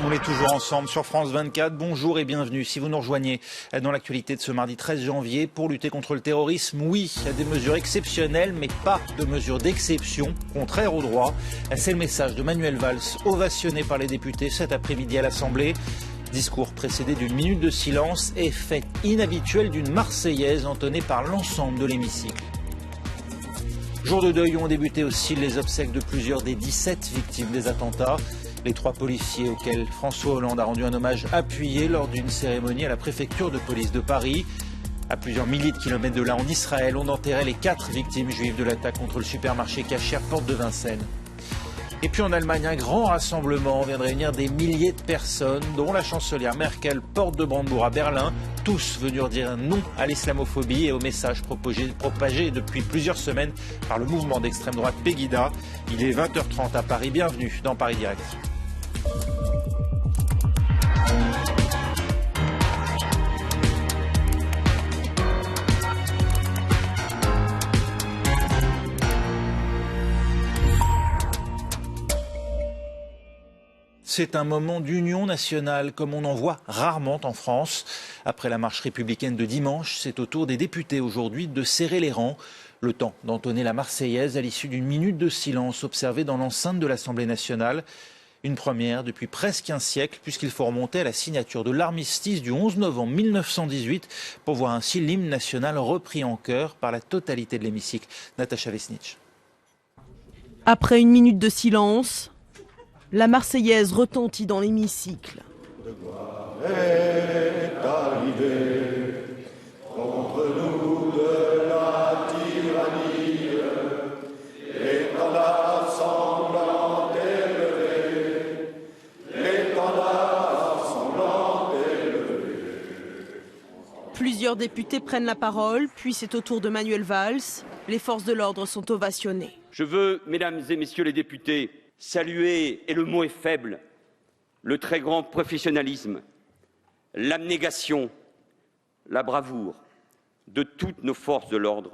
On est toujours ensemble sur France 24. Bonjour et bienvenue. Si vous nous rejoignez dans l'actualité de ce mardi 13 janvier, pour lutter contre le terrorisme, oui, il y a des mesures exceptionnelles, mais pas de mesures d'exception, contraires au droit. C'est le message de Manuel Valls, ovationné par les députés cet après-midi à l'Assemblée. Discours précédé d'une minute de silence et fête inhabituelle d'une Marseillaise entonnée par l'ensemble de l'hémicycle. Jour de deuil où ont débuté aussi les obsèques de plusieurs des 17 victimes des attentats. Les 3 policiers auxquels François Hollande a rendu un hommage appuyé lors d'une cérémonie à la préfecture de police de Paris. À plusieurs milliers de kilomètres de là, en Israël, on enterrait les 4 victimes juives de l'attaque contre le supermarché Kasher porte de Vincennes. Et puis en Allemagne, un grand rassemblement vient de réunir des milliers de personnes, dont la chancelière Merkel, porte de Brandebourg à Berlin, tous venus dire non à l'islamophobie et au message propagé depuis plusieurs semaines par le mouvement d'extrême droite Pegida. Il est 20h30 à Paris. Bienvenue dans Paris Direct. C'est un moment d'union nationale comme on en voit rarement en France. Après la marche républicaine de dimanche, c'est au tour des députés aujourd'hui de serrer les rangs. Le temps d'entonner la Marseillaise à l'issue d'une minute de silence observée dans l'enceinte de l'Assemblée nationale. Une première depuis presque un siècle puisqu'il faut remonter à la signature de l'armistice du 11 novembre 1918 pour voir ainsi l'hymne national repris en chœur par la totalité de l'hémicycle. Natacha Vesnitch. Après une minute de silence, la Marseillaise retentit dans l'hémicycle. Le devoir est arrivé contre nous de la tyrannie, l'étendard sanglant élevé, l'étendard sanglant élevé. Plusieurs députés prennent la parole, puis c'est au tour de Manuel Valls. Les forces de l'ordre sont ovationnées. Je veux, mesdames et messieurs les députés, saluer, et le mot est faible, le très grand professionnalisme, l'abnégation, la bravoure de toutes nos forces de l'ordre.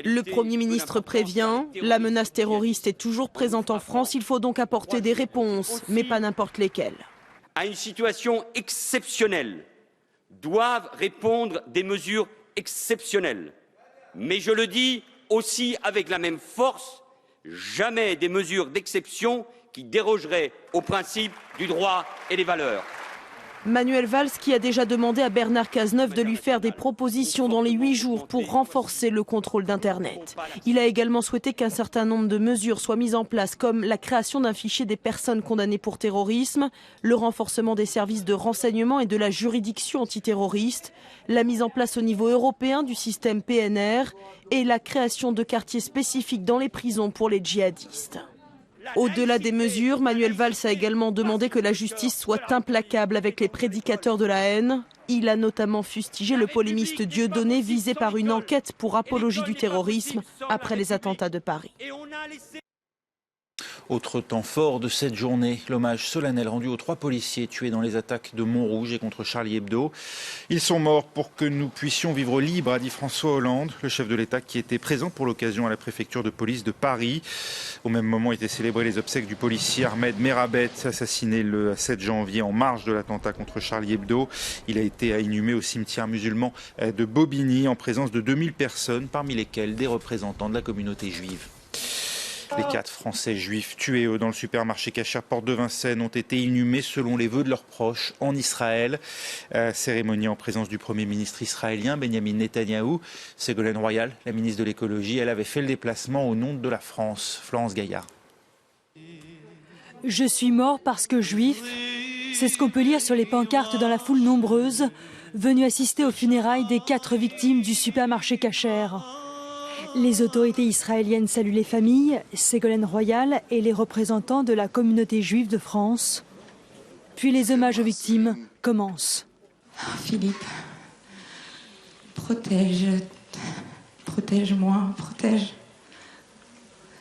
Le Premier ministre prévient, la menace terroriste est toujours présente en France, il faut donc apporter des réponses, mais pas n'importe lesquelles. À une situation exceptionnelle, doivent répondre des mesures exceptionnelles. Mais je le dis aussi avec la même force, jamais des mesures d'exception qui dérogeraient aux principes du droit et des valeurs. Manuel Valls qui a déjà demandé à Bernard Cazeneuve de lui faire des propositions dans les 8 jours pour renforcer le contrôle d'Internet. Il a également souhaité qu'un certain nombre de mesures soient mises en place, comme la création d'un fichier des personnes condamnées pour terrorisme, le renforcement des services de renseignement et de la juridiction antiterroriste, la mise en place au niveau européen du système PNR et la création de quartiers spécifiques dans les prisons pour les djihadistes. Au-delà des mesures, Manuel Valls a également demandé que la justice soit implacable avec les prédicateurs de la haine. Il a notamment fustigé le polémiste Dieudonné visé par une enquête pour apologie du terrorisme après les attentats de Paris. Autre temps fort de cette journée, l'hommage solennel rendu aux 3 policiers tués dans les attaques de Montrouge et contre Charlie Hebdo. Ils sont morts pour que nous puissions vivre libres, a dit François Hollande, le chef de l'État qui était présent pour l'occasion à la préfecture de police de Paris. Au même moment étaient célébrées les obsèques du policier Ahmed Merabet, assassiné le 7 janvier en marge de l'attentat contre Charlie Hebdo. Il a été inhumé au cimetière musulman de Bobigny en présence de 2000 personnes, parmi lesquelles des représentants de la communauté juive. Les 4 Français juifs tués dans le supermarché Kasher porte de Vincennes ont été inhumés selon les vœux de leurs proches en Israël. Cérémonie en présence du Premier ministre israélien Benjamin Netanyahou. Ségolène Royal, la ministre de l'écologie, elle avait fait le déplacement au nom de la France. Florence Gaillard. Je suis mort parce que juif. C'est ce qu'on peut lire sur les pancartes dans la foule nombreuse venue assister aux funérailles des 4 victimes du supermarché Kasher. Les autorités israéliennes saluent les familles, Ségolène Royal et les représentants de la communauté juive de France. Puis les hommages aux victimes commencent. Philippe, protège-moi, protège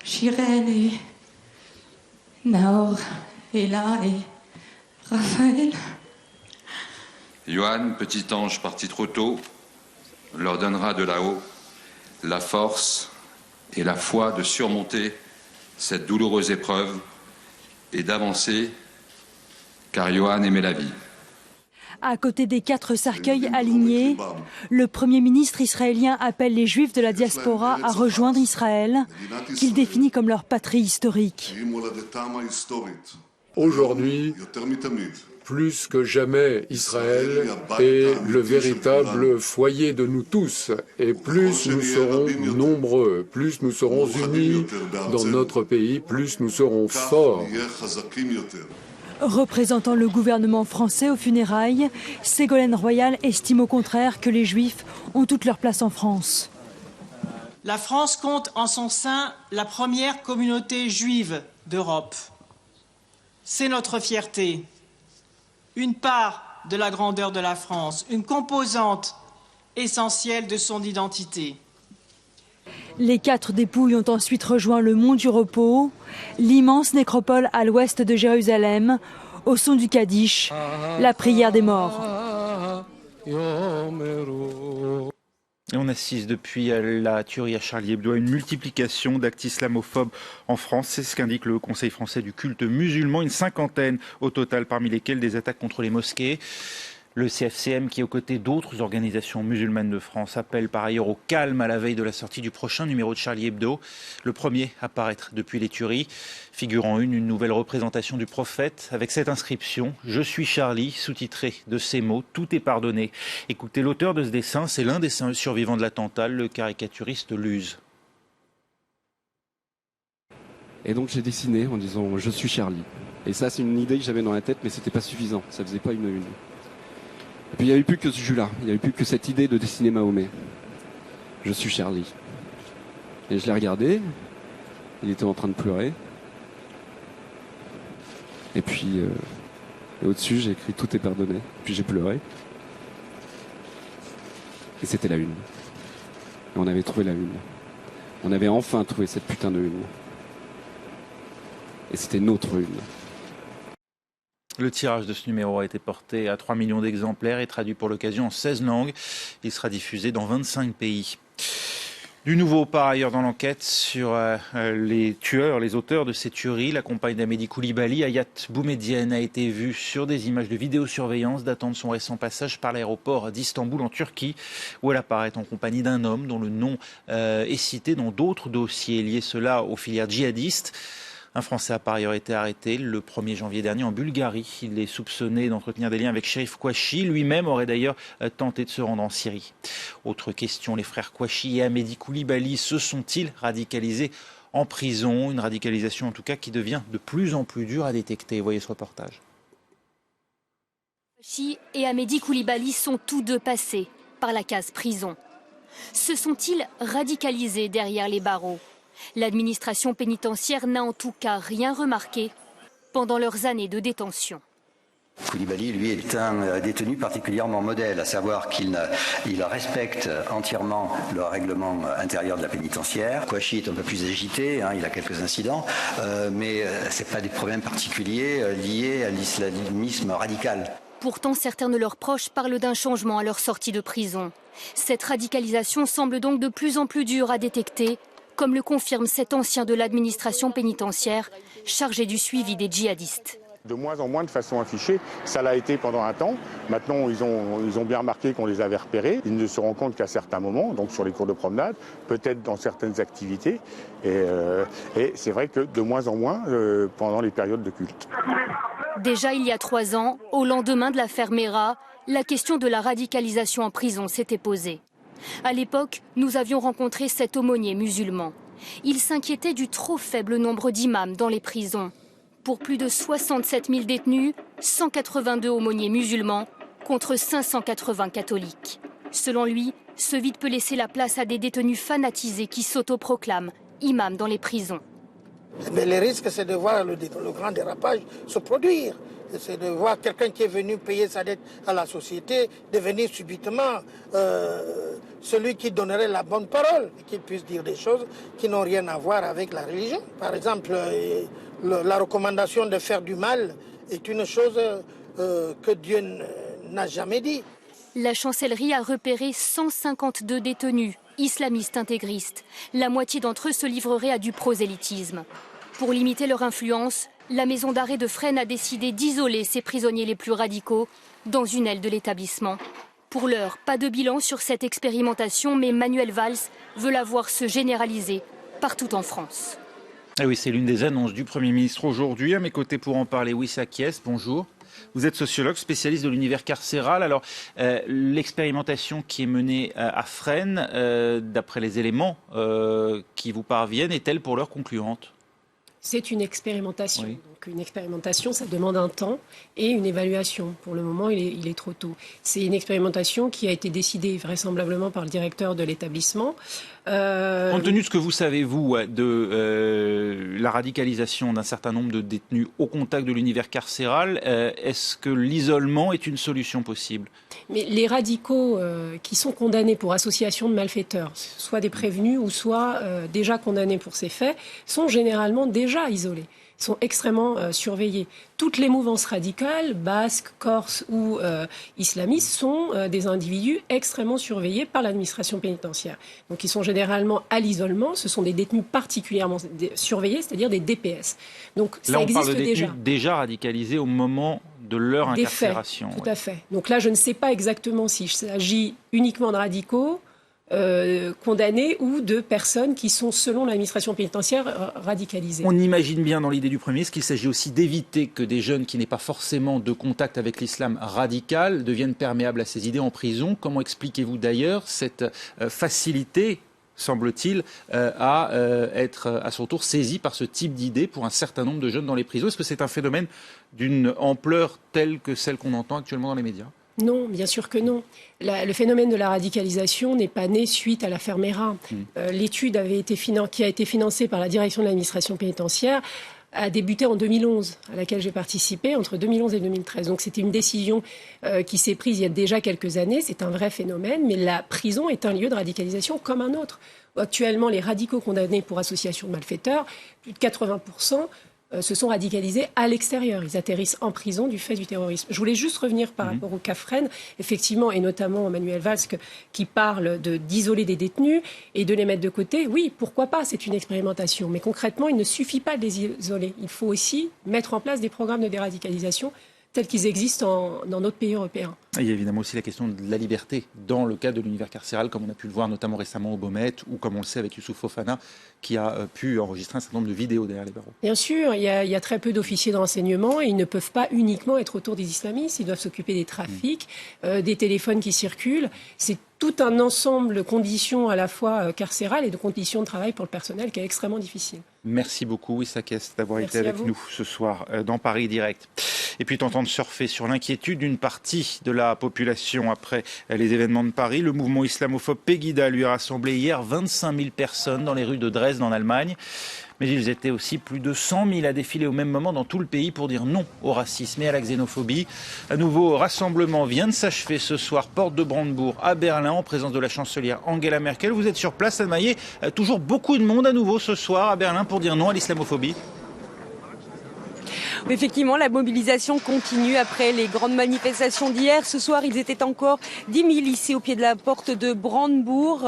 Chirène et Naor, Ella et Raphaël. Johan, petit ange parti trop tôt, leur donnera de là-haut la force et la foi de surmonter cette douloureuse épreuve et d'avancer, car Johan aimait la vie. À côté des 4 cercueils alignés, le Premier ministre israélien appelle les Juifs de la diaspora à rejoindre Israël, qu'il définit comme leur patrie historique. Aujourd'hui, plus que jamais, Israël est le véritable foyer de nous tous. Et plus nous serons nombreux, plus nous serons unis dans notre pays, plus nous serons forts. Représentant le gouvernement français aux funérailles, Ségolène Royal estime au contraire que les Juifs ont toute leur place en France. La France compte en son sein la première communauté juive d'Europe. C'est notre fierté, une part de la grandeur de la France, une composante essentielle de son identité. Les 4 dépouilles ont ensuite rejoint le Mont du Repos, l'immense nécropole à l'ouest de Jérusalem, au son du Kaddish, la prière des morts. Et on assiste depuis la tuerie à Charlie Hebdo à une multiplication d'actes islamophobes en France. C'est ce qu'indique le Conseil français du culte musulman. Une 50aine au total, parmi lesquelles des attaques contre les mosquées. Le CFCM, qui aux côtés d'autres organisations musulmanes de France, appelle par ailleurs au calme à la veille de la sortie du prochain numéro de Charlie Hebdo. Le premier à paraître depuis les tueries. Figure en une nouvelle représentation du prophète avec cette inscription « Je suis Charlie », sous-titré de ces mots « Tout est pardonné ». Écoutez, l'auteur de ce dessin, c'est l'un des survivants de l'attentat, le caricaturiste Luz. Et donc j'ai dessiné en disant « Je suis Charlie ». Et ça, c'est une idée que j'avais dans la tête, mais c'était pas suffisant. Ça faisait pas une. Et puis il n'y avait plus que ce jus-là, il n'y avait plus que cette idée de dessiner Mahomet. Je suis Charlie. Et je l'ai regardé, il était en train de pleurer. Et puis au-dessus j'ai écrit tout est pardonné. Puis j'ai pleuré. Et c'était la une. Et on avait trouvé la une. On avait enfin trouvé cette putain de une. Et c'était notre une. Le tirage de ce numéro a été porté à 3 millions d'exemplaires et traduit pour l'occasion en 16 langues. Il sera diffusé dans 25 pays. Du nouveau par ailleurs dans l'enquête sur les tueurs, les auteurs de ces tueries. La compagne d'Amédi Koulibaly, Hayat Boumedienne, a été vue sur des images de vidéosurveillance datant de son récent passage par l'aéroport d'Istanbul en Turquie, où elle apparaît en compagnie d'un homme dont le nom est cité dans d'autres dossiers liés cela aux filières djihadistes. Un Français a par ailleurs été arrêté le 1er janvier dernier en Bulgarie. Il est soupçonné d'entretenir des liens avec Cherif Kouachi. Lui-même aurait d'ailleurs tenté de se rendre en Syrie. Autre question, les frères Kouachi et Amédi Koulibaly se sont-ils radicalisés en prison? Une radicalisation en tout cas qui devient de plus en plus dure à détecter. Voyez ce reportage. Kouachi et Amédi Koulibaly sont tous deux passés par la case prison. Se sont-ils radicalisés derrière les barreaux? L'administration pénitentiaire n'a en tout cas rien remarqué pendant leurs années de détention. Koulibaly, lui, est un détenu particulièrement modèle, à savoir qu'il respecte entièrement le règlement intérieur de la pénitentiaire. Kouachi est un peu plus agité, il a quelques incidents, mais ce n'est pas des problèmes particuliers liés à l'islamisme radical. Pourtant, certains de leurs proches parlent d'un changement à leur sortie de prison. Cette radicalisation semble donc de plus en plus dure à détecter, comme le confirme cet ancien de l'administration pénitentiaire, chargé du suivi des djihadistes. De moins en moins de façon affichée, ça l'a été pendant un temps. Maintenant, ils ont bien remarqué qu'on les avait repérés. Ils ne se rendent compte qu'à certains moments, donc sur les cours de promenade, peut-être dans certaines activités. Et c'est vrai que de moins en moins pendant les périodes de culte. Déjà il y a 3 ans, au lendemain de l'affaire Mera, la question de la radicalisation en prison s'était posée. À l'époque, nous avions rencontré cet aumônier musulman. Il s'inquiétait du trop faible nombre d'imams dans les prisons. Pour plus de 67 000 détenus, 182 aumôniers musulmans contre 580 catholiques. Selon lui, ce vide peut laisser la place à des détenus fanatisés qui s'autoproclament imams dans les prisons. Mais le risque, c'est de voir le grand dérapage se produire. C'est de voir quelqu'un qui est venu payer sa dette à la société devenir subitement celui qui donnerait la bonne parole, et qu'il puisse dire des choses qui n'ont rien à voir avec la religion. Par exemple, la recommandation de faire du mal est une chose que Dieu n'a jamais dit. La chancellerie a repéré 152 détenus islamistes intégristes. La moitié d'entre eux se livreraient à du prosélytisme. Pour limiter leur influence, la maison d'arrêt de Fresnes a décidé d'isoler ses prisonniers les plus radicaux dans une aile de l'établissement. Pour l'heure, pas de bilan sur cette expérimentation, mais Manuel Valls veut la voir se généraliser partout en France. Ah oui, c'est l'une des annonces du Premier ministre aujourd'hui. À mes côtés pour en parler, Wissa Kies, bonjour. Vous êtes sociologue, spécialiste de l'univers carcéral. Alors, l'expérimentation qui est menée à Fresnes, d'après les éléments qui vous parviennent, est-elle pour l'heure concluante ? C'est une expérimentation. Oui. Donc une expérimentation, ça demande un temps et une évaluation. Pour le moment, il est trop tôt. C'est une expérimentation qui a été décidée vraisemblablement par le directeur de l'établissement. Compte tenu de ce que vous savez, vous, de la radicalisation d'un certain nombre de détenus au contact de l'univers carcéral, est-ce que l'isolement est une solution possible ? Mais les radicaux qui sont condamnés pour association de malfaiteurs, soit des prévenus ou soit déjà condamnés pour ces faits, sont généralement déjà isolés, sont extrêmement surveillés. Toutes les mouvances radicales, basques, corses ou islamistes, sont des individus extrêmement surveillés par l'administration pénitentiaire. Donc ils sont généralement à l'isolement, ce sont des détenus particulièrement surveillés, c'est-à-dire des DPS. Donc ça là, on existe parle de détenus déjà radicalisés au moment de leur incarcération. Tout à fait. Donc là, je ne sais pas exactement s'il s'agit uniquement de radicaux, condamnés ou de personnes qui sont, selon l'administration pénitentiaire, radicalisées. On imagine bien dans l'idée du Premier ministre qu'il s'agit aussi d'éviter que des jeunes qui n'aient pas forcément de contact avec l'islam radical deviennent perméables à ces idées en prison. Comment expliquez-vous d'ailleurs cette facilité, semble-t-il, à être à son tour saisi par ce type d'idées pour un certain nombre de jeunes dans les prisons ? Est-ce que c'est un phénomène d'une ampleur telle que celle qu'on entend actuellement dans les médias ? Non, bien sûr que non. Le phénomène de la radicalisation n'est pas né suite à l'affaire Mera. L'étude qui a été financée par la direction de l'administration pénitentiaire a débuté en 2011, à laquelle j'ai participé, entre 2011 et 2013. Donc c'était une décision qui s'est prise il y a déjà quelques années. C'est un vrai phénomène, mais la prison est un lieu de radicalisation comme un autre. Actuellement, les radicaux condamnés pour association de malfaiteurs, plus de 80%, se sont radicalisés à l'extérieur. Ils atterrissent en prison du fait du terrorisme. Je voulais juste revenir par rapport au cas Fresnes, effectivement, et notamment Manuel Valls qui parle d'isoler des détenus et de les mettre de côté. Oui, pourquoi pas, c'est une expérimentation. Mais concrètement, il ne suffit pas de les isoler. Il faut aussi mettre en place des programmes de déradicalisation tels qu'ils existent dans d'autres pays européens. Il y a évidemment aussi la question de la liberté dans le cas de l'univers carcéral, comme on a pu le voir notamment récemment au Beaumet, ou comme on le sait avec Youssouf Fofana, qui a pu enregistrer un certain nombre de vidéos derrière les barreaux. Bien sûr, il y a très peu d'officiers de renseignement et ils ne peuvent pas uniquement être autour des islamistes, ils doivent s'occuper des trafics, des téléphones qui circulent. C'est tout un ensemble de conditions à la fois carcérales et de conditions de travail pour le personnel qui est extrêmement difficile. Merci beaucoup, Wissa Kies, d'avoir été avec nous ce soir dans Paris Direct. Et puis tentant de surfer sur l'inquiétude d'une partie de la population après les événements de Paris, le mouvement islamophobe Pegida lui a rassemblé hier 25 000 personnes dans les rues de Dresde en Allemagne. Mais ils étaient aussi plus de 100 000 à défiler au même moment dans tout le pays pour dire non au racisme et à la xénophobie. Un nouveau rassemblement vient de s'achever ce soir, porte de Brandebourg à Berlin, en présence de la chancelière Angela Merkel. Vous êtes sur place, Anne Maillet. Toujours beaucoup de monde à nouveau ce soir à Berlin pour dire non à l'islamophobie. Oui, effectivement, la mobilisation continue après les grandes manifestations d'hier. Ce soir, ils étaient encore 10 000 ici au pied de la porte de Brandebourg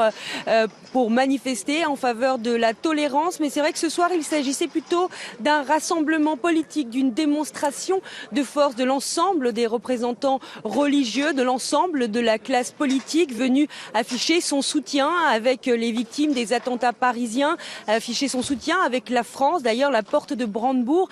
pour manifester en faveur de la tolérance. Mais c'est vrai que ce soir, il s'agissait plutôt d'un rassemblement politique, d'une démonstration de force de l'ensemble des représentants religieux, de l'ensemble de la classe politique venue afficher son soutien avec les victimes des attentats parisiens, afficher son soutien avec la France. D'ailleurs, la porte de Brandebourg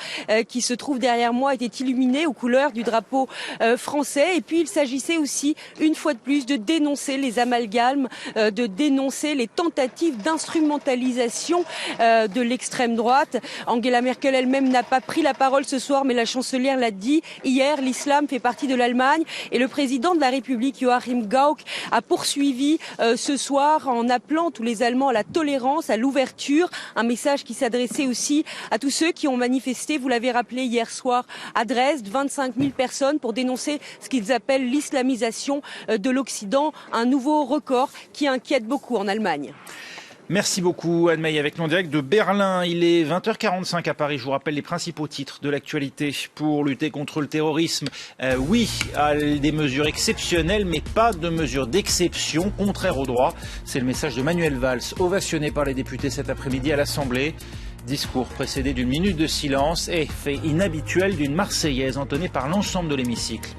qui se trouve derrière moi était illuminée aux couleurs du drapeau français. Et puis il s'agissait aussi, une fois de plus, de dénoncer les amalgames, de dénoncer les tentatives d'instrumentalisation de l'extrême droite. Angela Merkel elle-même n'a pas pris la parole ce soir, mais la chancelière l'a dit hier, l'islam fait partie de l'Allemagne. Et le président de la République, Joachim Gauck, a poursuivi ce soir en appelant tous les Allemands à la tolérance, à l'ouverture. Un message qui s'adressait aussi à tous ceux qui ont manifesté, vous l'avez rappelé hier soir à Dresde, 25 000 personnes pour dénoncer ce qu'ils appellent l'islamisation de l'Occident, un nouveau record qui inquiète beaucoup en Allemagne. Merci beaucoup Anne-Maï avec nous en direct de Berlin. Il est 20h45 à Paris. Je vous rappelle les principaux titres de l'actualité pour lutter contre le terrorisme. Oui à des mesures exceptionnelles, mais pas de mesures d'exception contraires au droit. C'est le message de Manuel Valls, ovationné par les députés cet après-midi à l'Assemblée. Discours précédé d'une minute de silence et fait inhabituel d'une Marseillaise entonnée par l'ensemble de l'hémicycle.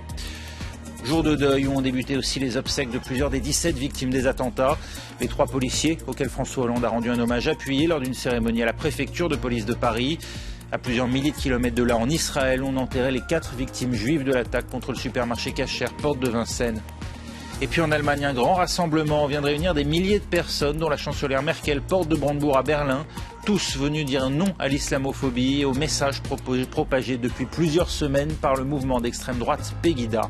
Jour de deuil où ont débuté aussi les obsèques de plusieurs des 17 victimes des attentats. Les 3 policiers auxquels François Hollande a rendu un hommage appuyé lors d'une cérémonie à la préfecture de police de Paris. À plusieurs milliers de kilomètres de là, en Israël, on enterrait les 4 victimes juives de l'attaque contre le supermarché Kasher, porte de Vincennes. Et puis en Allemagne, un grand rassemblement vient de réunir des milliers de personnes, dont la chancelière Merkel, porte de Brandebourg à Berlin, tous venus dire non à l'islamophobie et aux messages propagés depuis plusieurs semaines par le mouvement d'extrême droite Pegida.